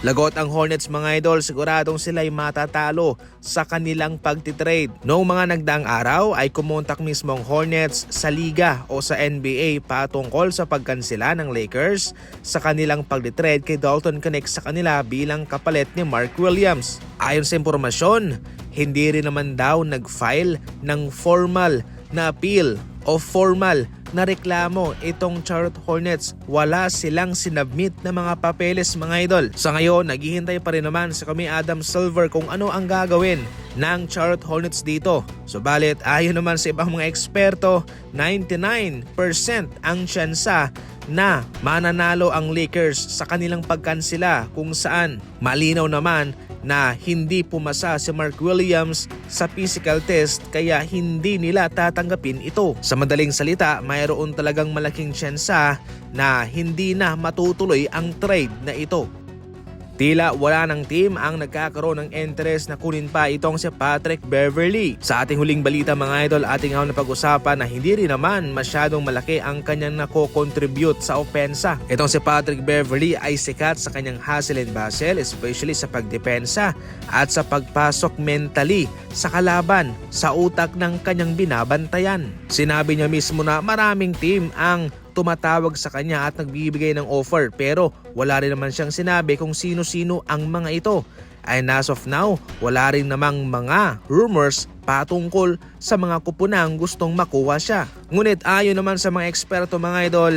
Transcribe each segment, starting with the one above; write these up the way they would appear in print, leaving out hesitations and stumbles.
Lagot ang Hornets mga idol, siguradong sila'y matatalo sa kanilang pagtitrade. Noong mga nagdaang araw ay kumontak mismo ang Hornets sa liga o sa NBA patungkol sa pagkansela ng Lakers sa kanilang pagtitrade kay Dalton Knecht sa kanila bilang kapalit ni Mark Williams. Ayon sa impormasyon, hindi rin naman daw nag-file ng formal na appeal o formal na reklamo itong Charlotte Hornets. Wala silang sinabmit na mga papeles mga idol. Sa ngayon, naghihintay pa rin naman sa kami Adam Silver kung ano ang gagawin ng Charlotte Hornets dito. Subalit ayon naman sa ibang mga eksperto, 99% ang tsansa na mananalo ang Lakers sa kanilang pagkansela, kung saan malinaw naman na hindi pumasa si Mark Williams sa physical test kaya hindi nila tatanggapin ito. Sa madaling salita, mayroon talagang malaking tsansa na hindi na matutuloy ang trade na ito. Tila wala ng team ang nagkakaroon ng interest na kunin pa itong si Patrick Beverley. Sa ating huling balita mga idol, ating napag-usapan na hindi rin naman masyadong malaki ang kanyang nako-contribute sa opensa. Itong si Patrick Beverley ay sikat sa kanyang hustle and bustle, especially sa pagdepensa at sa pagpasok mentally sa kalaban sa utak ng kanyang binabantayan. Sinabi niya mismo na maraming team ang tumatawag sa kanya at nagbibigay ng offer, pero wala rin naman siyang sinabi kung sino-sino ang mga ito. And as of now, wala rin namang mga rumors patungkol sa mga kupunang gustong makuha siya. Ngunit ayon naman sa mga eksperto mga idol,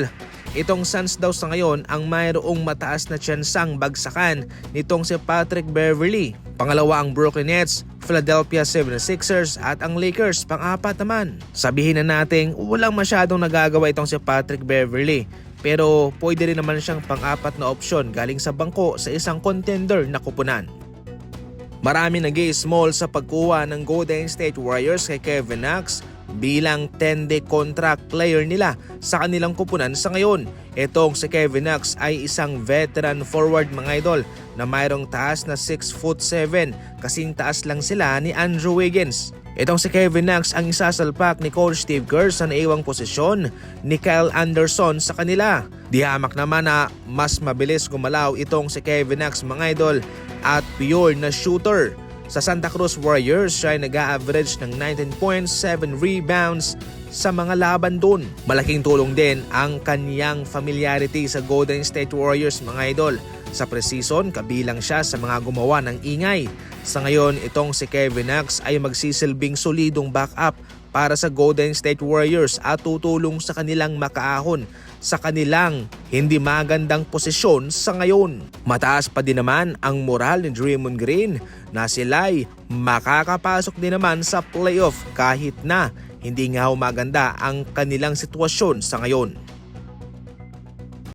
itong Suns daw sa ngayon ang mayroong mataas na tsansang bagsakan nitong si Patrick Beverley. Pangalawa ang Brooklyn Nets, Philadelphia 76ers at ang Lakers pang-apat naman. Sabihin na natin walang masyadong nagagawa itong si Patrick Beverley, pero pwede rin naman siyang pang-apat na opsyon galing sa bangko sa isang contender na kupunan. Marami nag-i-small sa pagkuha ng Golden State Warriors kay Kevin Knox bilang 10-day contract player nila sa kanilang kupunan sa ngayon. Itong si Kevin Knox ay isang veteran forward mga idol na mayroong taas na 6'7", kasing taas lang sila ni Andrew Wiggins. Itong si Kevin Knox ang isasalpak ni Coach Steve Kerr sa naiwang posisyon ni Kyle Anderson sa kanila. Dihamak naman na mas mabilis gumalaw itong si Kevin Knox mga idol at pure na shooter. Sa Santa Cruz Warriors, siya ay nag-a-average ng 19.7 rebounds sa mga laban doon. Malaking tulong din ang kanyang familiarity sa Golden State Warriors mga idol. Sa preseason, kabilang siya sa mga gumawa ng ingay. Sa ngayon, itong si Kevin Knox ay magsisilbing solidong backup para sa Golden State Warriors at tutulong sa kanilang makaahon sa kanilang hindi magandang posisyon sa ngayon. Mataas pa din naman ang moral ni Draymond Green na sila'y makakapasok din naman sa playoff kahit na hindi nga maganda ang kanilang sitwasyon sa ngayon.